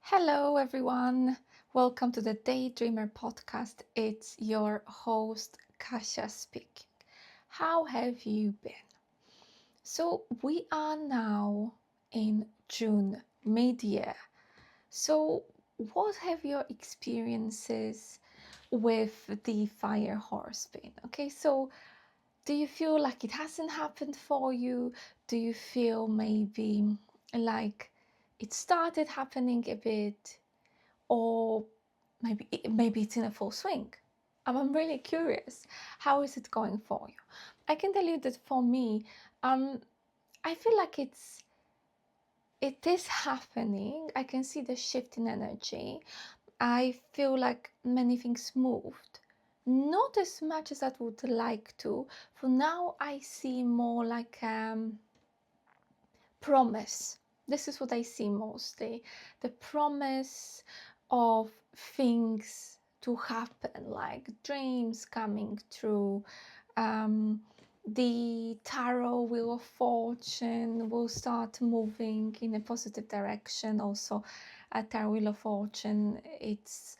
Hello, everyone. Welcome to the Daydreamer Podcast. It's your host, Kasia speaking. How have you been? So, we are now in June, mid year. So, what have your experiences with the fire horse been? Okay, so do you feel like it hasn't happened for you? Do you feel maybe like it started happening a bit? Or maybe it's in a full swing. I'm really curious. How is it going for you? I can tell you that for me, I feel like it is happening. I can see the shift in energy. I feel like many things moved. Not as much as I would like to. For now, I see more like promise. This is what I see mostly. The promise of things to happen, like dreams coming true. The tarot wheel of fortune will start moving in a positive direction. Also, a tarot wheel of fortune, it's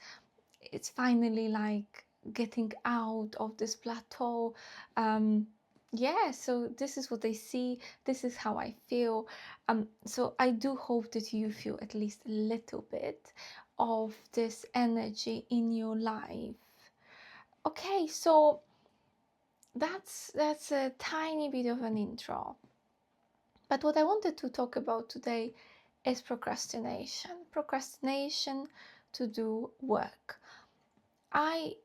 finally like getting out of this plateau. So this is what I see, this is how I feel. So I do hope that you feel at least a little bit of this energy in your life. Okay, so that's a tiny bit of an intro. But what I wanted to talk about today is procrastination. Procrastination to do work. I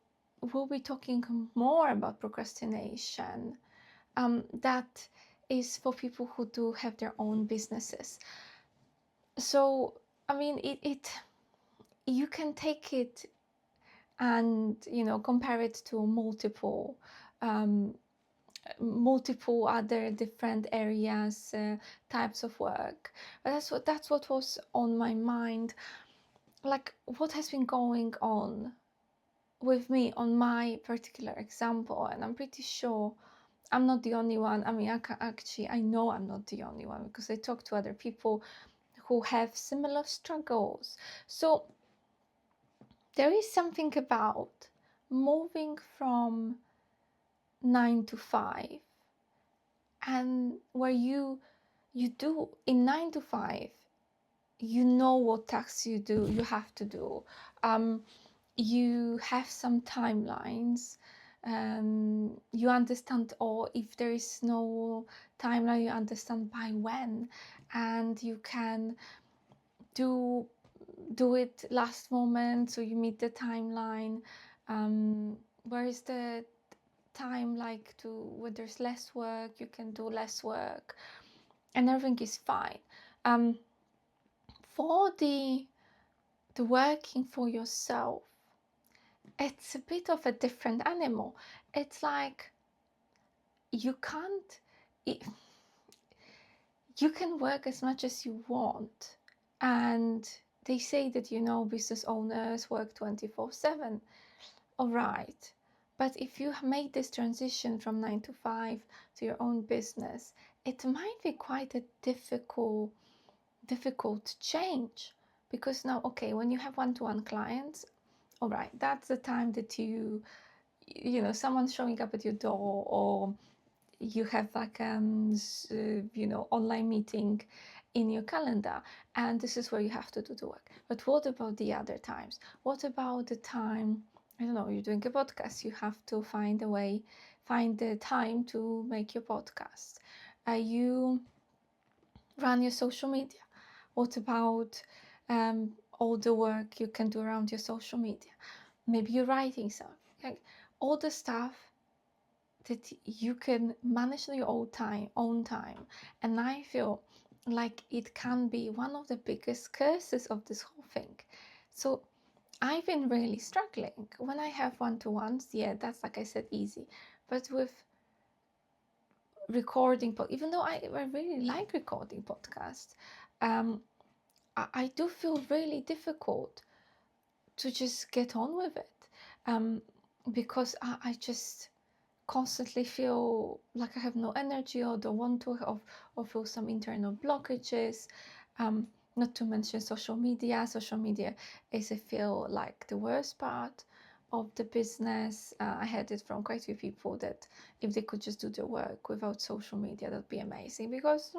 will be talking more about procrastination. That is for people who do have their own businesses. So, I mean, it you can take it and compare it to um, multiple other different areas, types of work. But that's what was on my mind. Like, what has been going on with me on my particular example, and I'm pretty sure I'm not the only one. I mean, I know I'm not the only one because I talk to other people who have similar struggles. So there is something about moving from 9 to 5, and where you do in 9 to 5, you know what tasks you have to do. You have some timelines. You understand, or if there is no timeline, you understand by when, and you can do it last moment, so you meet the timeline. Where is the time, like, to when there's less work, you can do less work, and everything is fine. For the working for yourself, it's a bit of a different animal. It's like you can't, you can work as much as you want. And they say that, business owners work 24/7. All right. But if you made this transition from 9 to 5 to your own business, it might be quite a difficult change. Because now, okay, when you have one-to-one clients, all right, that's the time that someone's showing up at your door, or you have like online meeting in your calendar, and this is where you have to do the work. But what about the other times? What about the time, I don't know, you're doing a podcast, you have to find the time to make your podcast. You run your social media. What about all the work you can do around your social media? Maybe you're writing something, like all the stuff that you can manage your own time. And I feel like it can be one of the biggest curses of this whole thing. So I've been really struggling when I have one-to-ones. Yeah, that's, like I said, easy. But with recording, even though I really like recording podcasts, I do feel really difficult to just get on with it, because I just constantly feel like I have no energy, or don't want to, or feel some internal blockages. Not to mention social media. Social media is, I feel, like the worst part of the business. I heard it from quite a few people that if they could just do the work without social media, that'd be amazing, because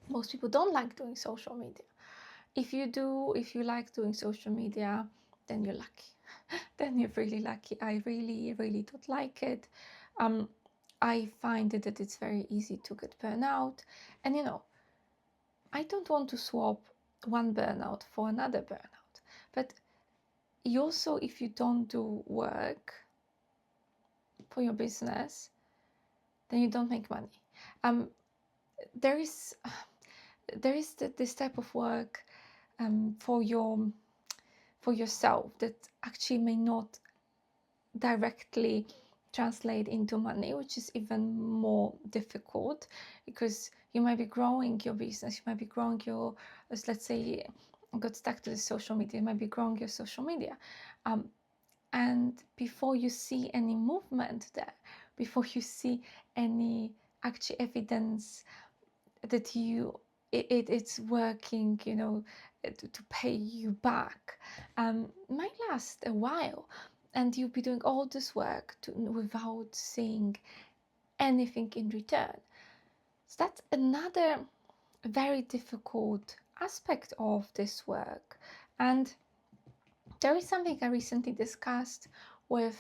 most people don't like doing social media. If you like doing social media, then you're lucky. Then you're really lucky. I really, really don't like it. I find that it's very easy to get burnout. And I don't want to swap one burnout for another burnout. But you also, if you don't do work for your business, then you don't make money. There is this type of work for yourself that actually may not directly translate into money, which is even more difficult, because you might be growing your business, you might be growing your, let's say, I got stuck to the social media, you might be growing your social media, and before you see any movement there, before you see any actual evidence that it's working, to pay you back, might last a while, and you'll be doing all this work without seeing anything in return. So that's another very difficult aspect of this work. And there is something I recently discussed with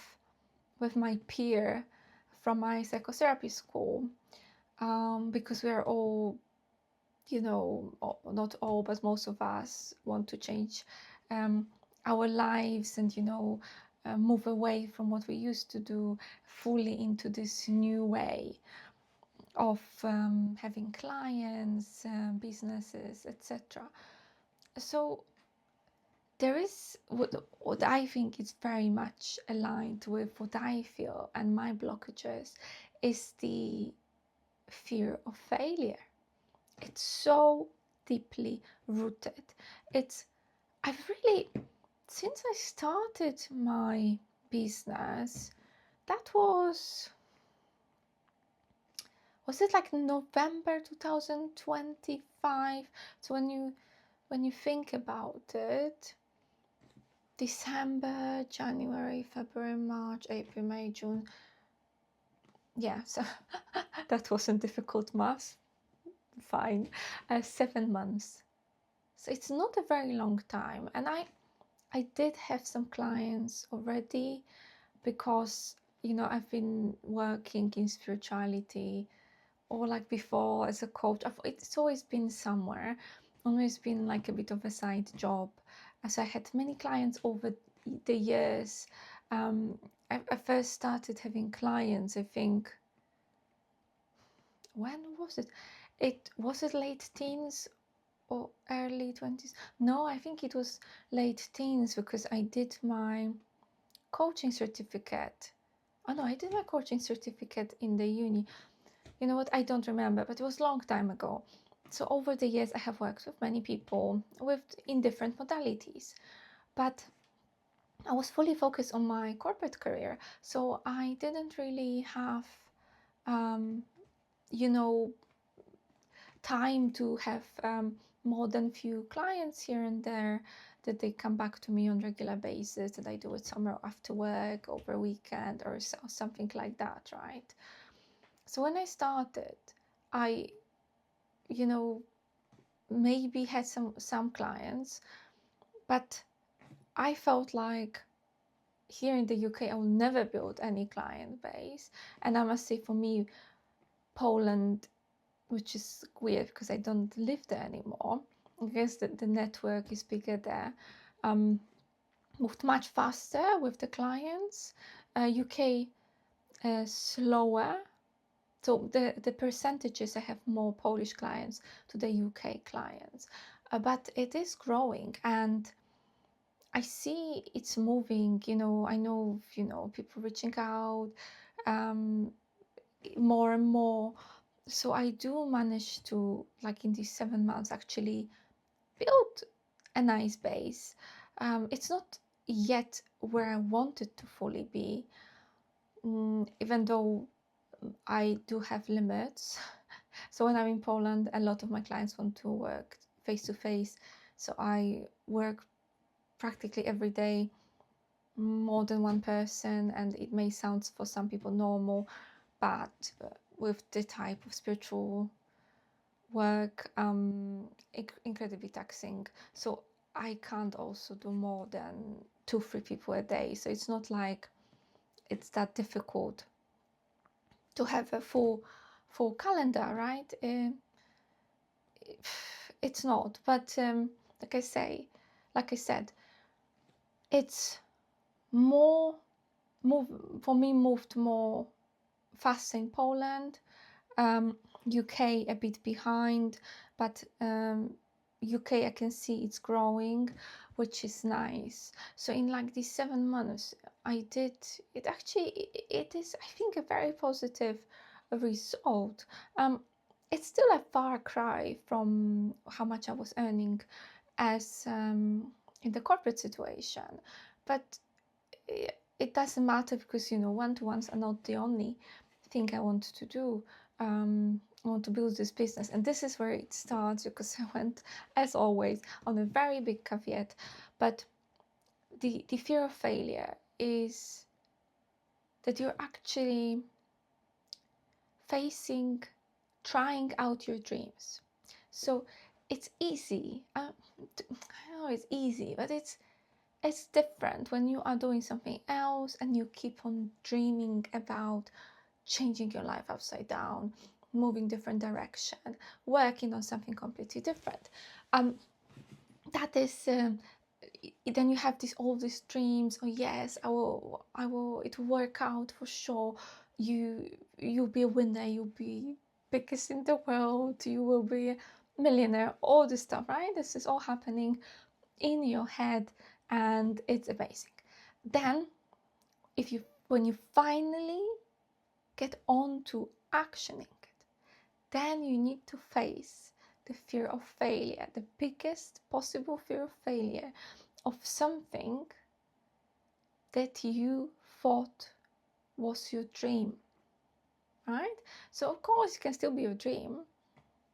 my peer from my psychotherapy school, because we are all, not all, but most of us want to change our lives and, move away from what we used to do fully into this new way of having clients, businesses, etc. So there is what I think is very much aligned with what I feel, and my blockages is the fear of failure. It's so deeply rooted. I've really, since I started my business, that was it like November 2025? So when you think about it, December, January, February, March, April, May, June. Yeah, so that wasn't difficult math. Fine. 7 months. So it's not a very long time. And I did have some clients already, because, I've been working in spirituality, or like before as a coach. It's always been somewhere, always been like a bit of a side job. So I had many clients over the years. I first started having clients, I think, when was it? Was it late teens or early 20s? No, I think it was late teens, because I did my coaching certificate. Oh no, I did my coaching certificate in the uni. You know what? I don't remember, but it was a long time ago. So over the years, I have worked with many people in different modalities, but I was fully focused on my corporate career. So I didn't really have, time to have more than few clients here and there, that they come back to me on regular basis, that I do it somewhere after work, over a weekend, or something like that, right? So when I started, I, maybe had some clients, but I felt like here in the UK, I will never build any client base. And I must say, for me, Poland, which is weird because I don't live there anymore, I guess the network is bigger there, moved much faster with the clients. UK slower. So the percentages, I have more Polish clients to the UK clients, but it is growing, and I see it's moving. I know people reaching out more and more. So I do manage to, like, in these 7 months, actually build a nice base. It's not yet where I want it to fully be, even though I do have limits. So when I'm in Poland, a lot of my clients want to work face-to-face. So I work practically every day, more than one person, and it may sound for some people normal, but with the type of spiritual work, incredibly taxing. So I can't also do more than 2-3 people a day. So it's not like it's that difficult to have a full calendar, right? It's not, but like I said, it's more moved more fast in Poland. UK a bit behind, but UK I can see it's growing, which is nice. So in like these 7 months, I did it. Actually, it is, I think, a very positive result. It's still a far cry from how much I was earning as in the corporate situation, but it doesn't matter, because one-to-ones are not the only thing I want to do. I want to build this business, and this is where it starts, because I went, as always, on a very big caveat. But the fear of failure is that you're actually trying out your dreams. So it's easy. I know it's easy, but it's different when you are doing something else and you keep on dreaming about changing your life upside down, moving different direction, working on something completely different. That is then you have all these dreams. Oh yes, I will it will work out for sure. You'll be a winner, you'll be biggest in the world, you will be a millionaire, all this stuff, right? This is all happening in your head, and it's amazing. Then when you finally get on to actioning it, then you need to face the fear of failure, the biggest possible fear of failure of something that you thought was your dream, right? So of course it can still be your dream,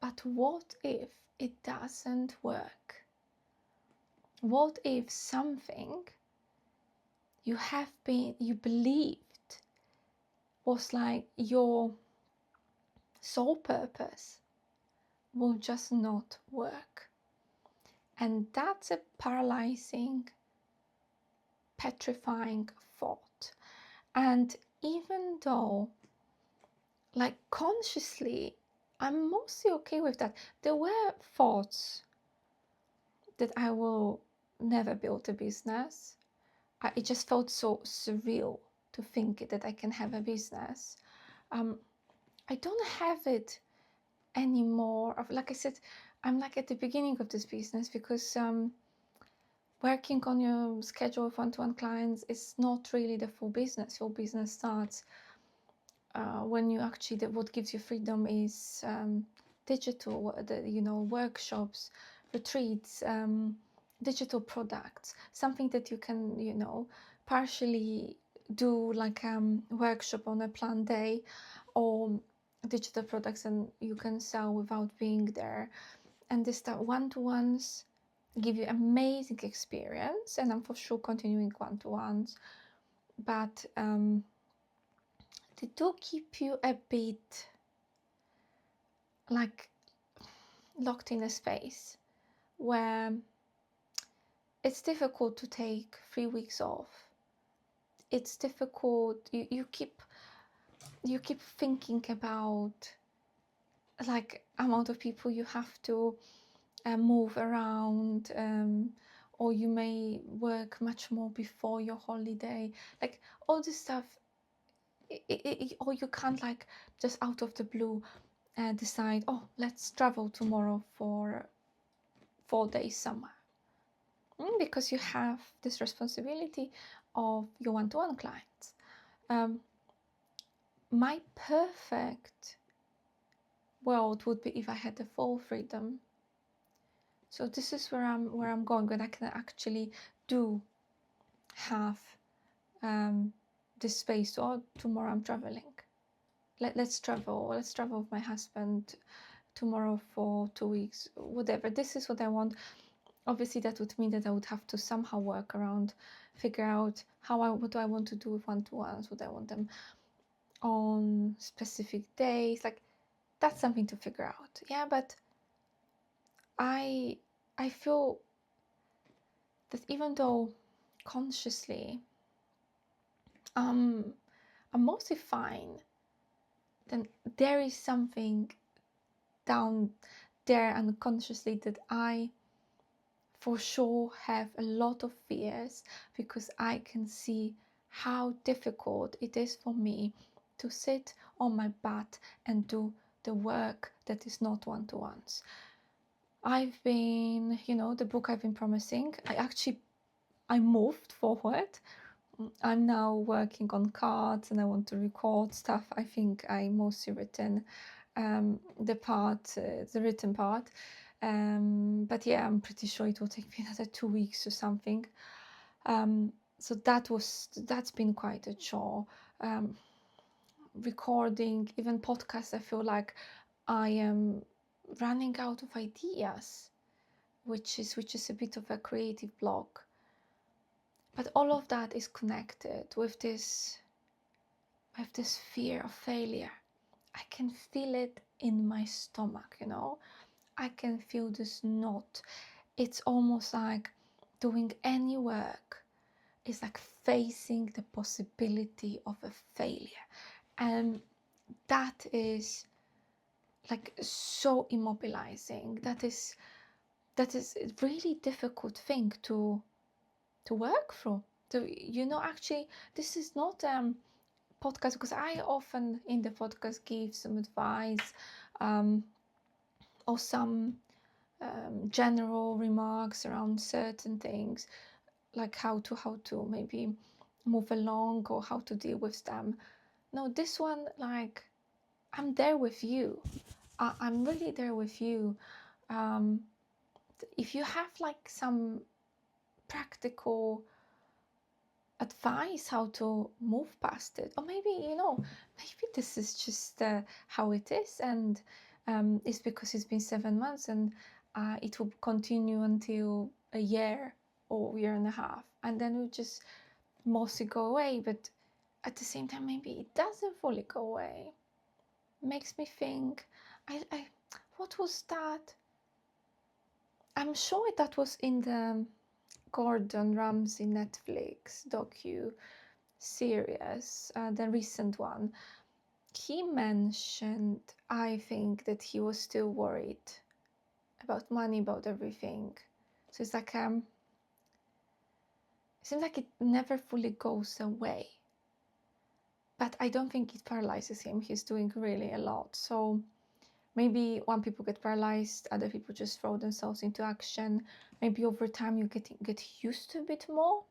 but what if it doesn't work? What if something you believed was like your sole purpose will just not work? And that's a paralyzing, petrifying thought. And even though, like, consciously, I'm mostly okay with that, there were thoughts that I will never build a business. It just felt so surreal to think that I can have a business. I don't have it anymore. Like I said, I'm like at the beginning of this business, because working on your schedule with one-to-one clients is not really the full business. Full business starts when you actually, what gives you freedom is digital, workshops, retreats, digital products, something that you can, partially do, like workshop on a planned day, or digital products, and you can sell without being there. And this stuff, one-to-ones give you amazing experience, and I'm for sure continuing one-to-ones, but they do keep you a bit like locked in a space where it's difficult to take 3 weeks off. It's difficult. You keep thinking about, like, amount of people you have to move around, or you may work much more before your holiday, like all this stuff. Or you can't, like, just out of the blue decide, oh, let's travel tomorrow for 4 days somewhere, because you have this responsibility of your one-to-one clients. My perfect world would be if I had the full freedom. So this is where I'm going, when I can actually do have this space. So, tomorrow I'm traveling. Let's travel with my husband tomorrow for 2 weeks, whatever. This is what I want. Obviously, that would mean that I would have to somehow work around, figure out what do I want to do with one-to-ones, would I want them on specific days, like that's something to figure out. Yeah, but I feel that even though consciously I'm mostly fine, then there is something down there unconsciously that I for sure have a lot of fears, because I can see how difficult it is for me to sit on my butt and do the work that is not one-to-ones. I've been, the book I've been promising, I moved forward. I'm now working on cards and I want to record stuff. I think I mostly written the written part. But yeah, I'm pretty sure it will take me another 2 weeks or something. So that's been quite a chore. Recording, even podcasts, I feel like I am running out of ideas, which is a bit of a creative block. But all of that is connected with this fear of failure. I can feel it in my stomach, I can feel this knot. It's almost like doing any work is like facing the possibility of a failure. And that is like so immobilizing. That is a really difficult thing to work through. So, actually, this is not podcast, because I often in the podcast give some advice or some general remarks around certain things, like how to maybe move along or how to deal with them. No, this one, like, I'm there with you. I'm really there with you. If you have like some practical advice how to move past it, or maybe maybe this is just how it is, and it's because it's been 7 months, and it will continue until a year or year and a half, and then it will just mostly go away. But at the same time, maybe it doesn't fully go away. Makes me think, I what was that? I'm sure that was in the Gordon Ramsay Netflix docu-series, the recent one. He mentioned, I think, that he was still worried about money, about everything. So it's like, it seems like it never fully goes away. But I don't think it paralyzes him. He's doing really a lot. So maybe when people get paralyzed, other people just throw themselves into action. Maybe over time you get used to a bit more.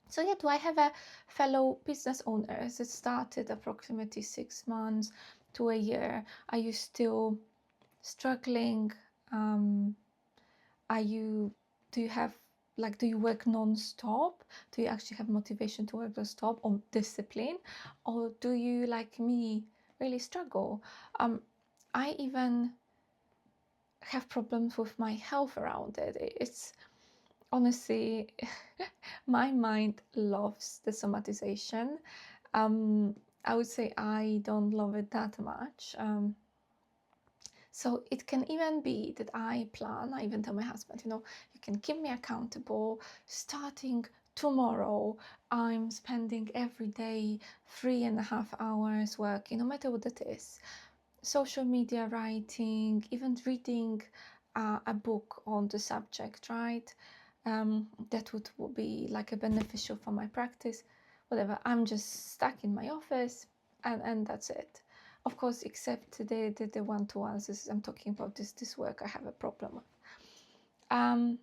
So yeah, do I have a fellow business owners that started approximately 6 months to a year? Are you still struggling? Do you work non-stop? Do you actually have motivation to work non-stop, or discipline? Or do you, like me, really struggle? I even have problems with my health around it. It's honestly, my mind loves the somatization. I would say I don't love it that much. So it can even be that I even tell my husband, you can keep me accountable. Starting tomorrow, I'm spending every day 3.5 hours working, no matter what it is. Social media, writing, even reading a book on the subject, right? That would be like a beneficial for my practice. Whatever, I'm just stuck in my office, and that's it. Of course, except the one-to-ones. I'm talking about this work I have a problem with. And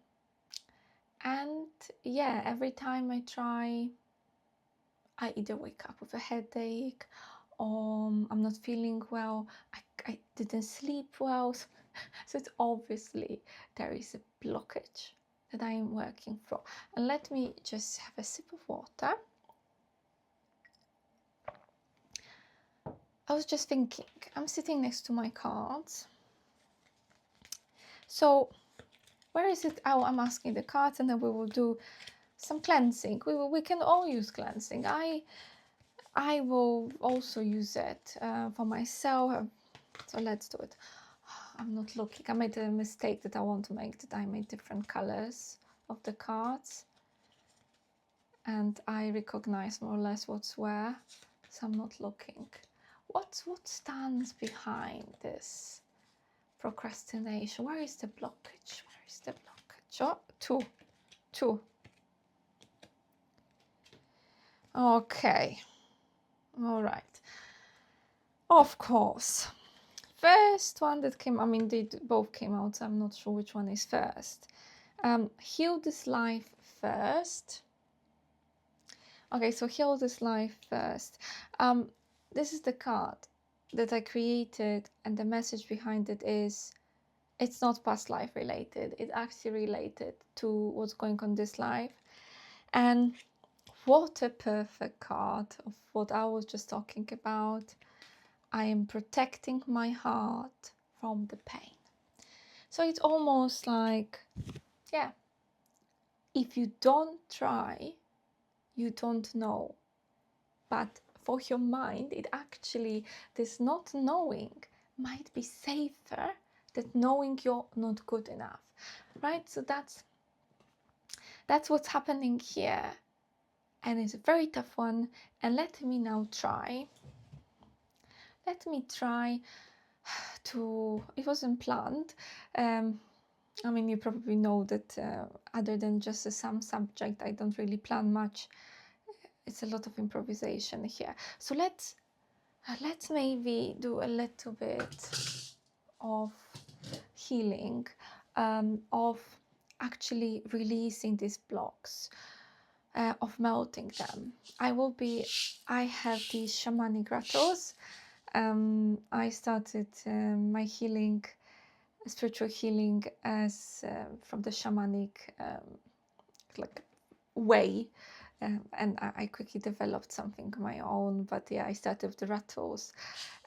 yeah, every time I try, I either wake up with a headache, or I'm not feeling well. I didn't sleep well. So it's obviously there is a blockage that I am working from. And let me just have a sip of water. I was just thinking, I'm sitting next to my cards, So where is it? Oh, I'm asking the cards, and then we will do some cleansing. We can all use cleansing. I will also use it for myself. So let's do it. I'm not looking. I made a mistake that I want to make, that I made different colors of the cards. And I recognize more or less what's where. So I'm not looking. What stands behind this procrastination? Where is the blockage? Where is the blockage? Oh, two. Okay. All right. Of course. First one that came, I mean, they both came out, so I'm not sure which one is first. Heal this life first. Okay, so heal this life first. This is the card that I created, and the message behind it is, it's not past life related. It's actually related to what's going on this life. And what a perfect card of what I was just talking about. I am protecting my heart from the pain. So it's almost like, yeah, if you don't try, you don't know. But for your mind, it actually, this not knowing might be safer than knowing you're not good enough, right? So that's what's happening here. And it's a very tough one. And let me now try. Let me try to, it wasn't planned. I mean, you probably know that other than just some subject, I don't really plan much. It's a lot of improvisation here. So let's maybe do a little bit of healing, of actually releasing these blocks, of melting them. I have these shamanic rattles. I started my healing, spiritual healing, as from the shamanic like way, and I quickly developed something of my own. But yeah, I started with the rattles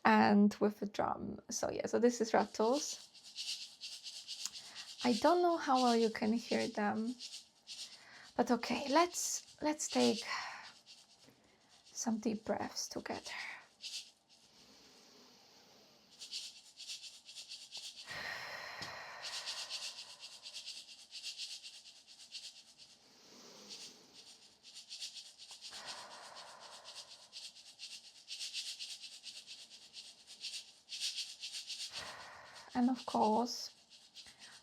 and with the drum. So yeah, so this is rattles. I don't know how well you can hear them, but okay, let's take some deep breaths together. And of course,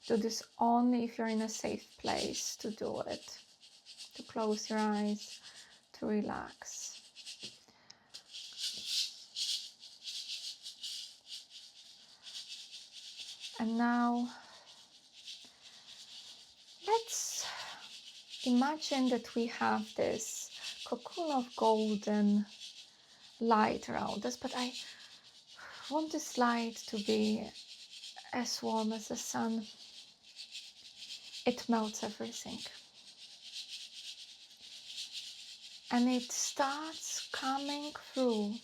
do this only if you're in a safe place to do it, to close your eyes, to relax. And now let's imagine that we have this cocoon of golden light around us, but I want this light to be as warm as the sun. It melts everything. And it starts coming through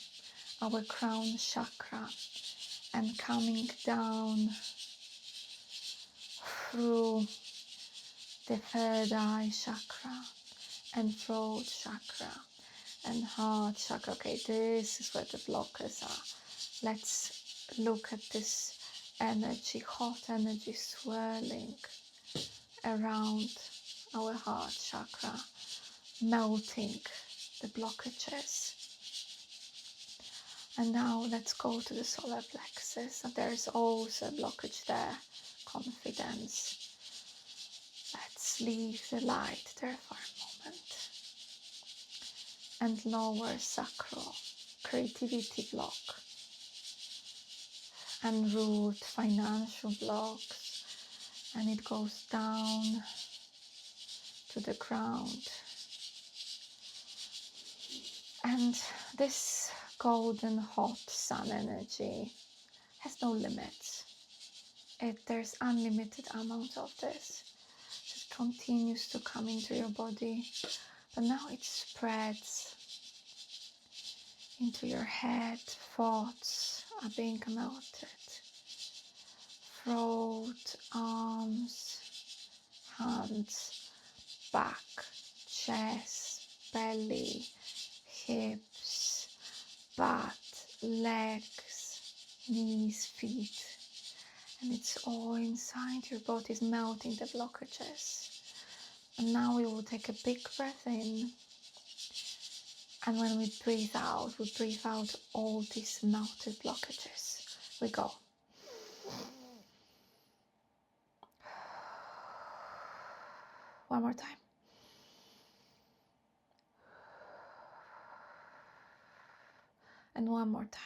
our crown chakra and coming down through the third eye chakra and throat chakra and heart chakra. Okay, this is where the blockers are. Let's look at this energy, hot energy swirling around our heart chakra, melting the blockages. And now let's go to the solar plexus. And there is also a blockage there, confidence. Let's leave the light there for a moment. And lower sacral, creativity block. And root, financial blocks. And it goes down to the ground. And this golden hot sun energy has no limits. There's unlimited amount of this. It continues to come into your body, but now it spreads into your head. Thoughts are being melted. throat, arms, hands, back, chest, belly, hips, butt, legs, knees, feet, and it's all inside your body, is melting the blockages. And now we will take a big breath in, and when we breathe out all these melted blockages. We go. One more time. And one more time.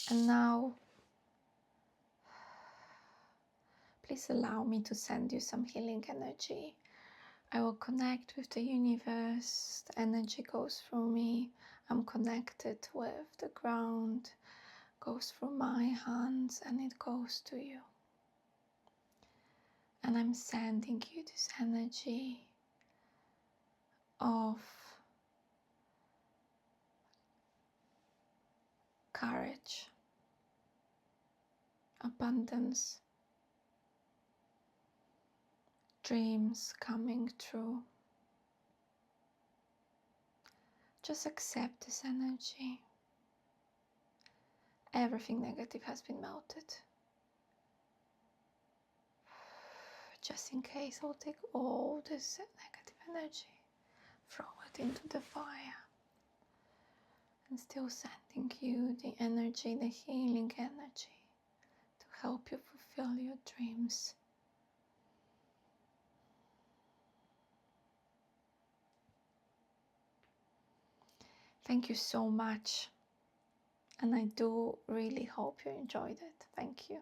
And now, please allow me to send you some healing energy. I will connect with the universe. The energy goes through me. I'm connected with the ground, goes through my hands, and it goes to you. And I'm sending you this energy of courage, abundance, dreams coming true. Just accept this energy. Everything negative has been melted. Just in case, I'll take all this negative energy, throw it into the fire, and still sending you the energy, the healing energy, to help you fulfill your dreams. Thank you so much, and I do really hope you enjoyed it. Thank you.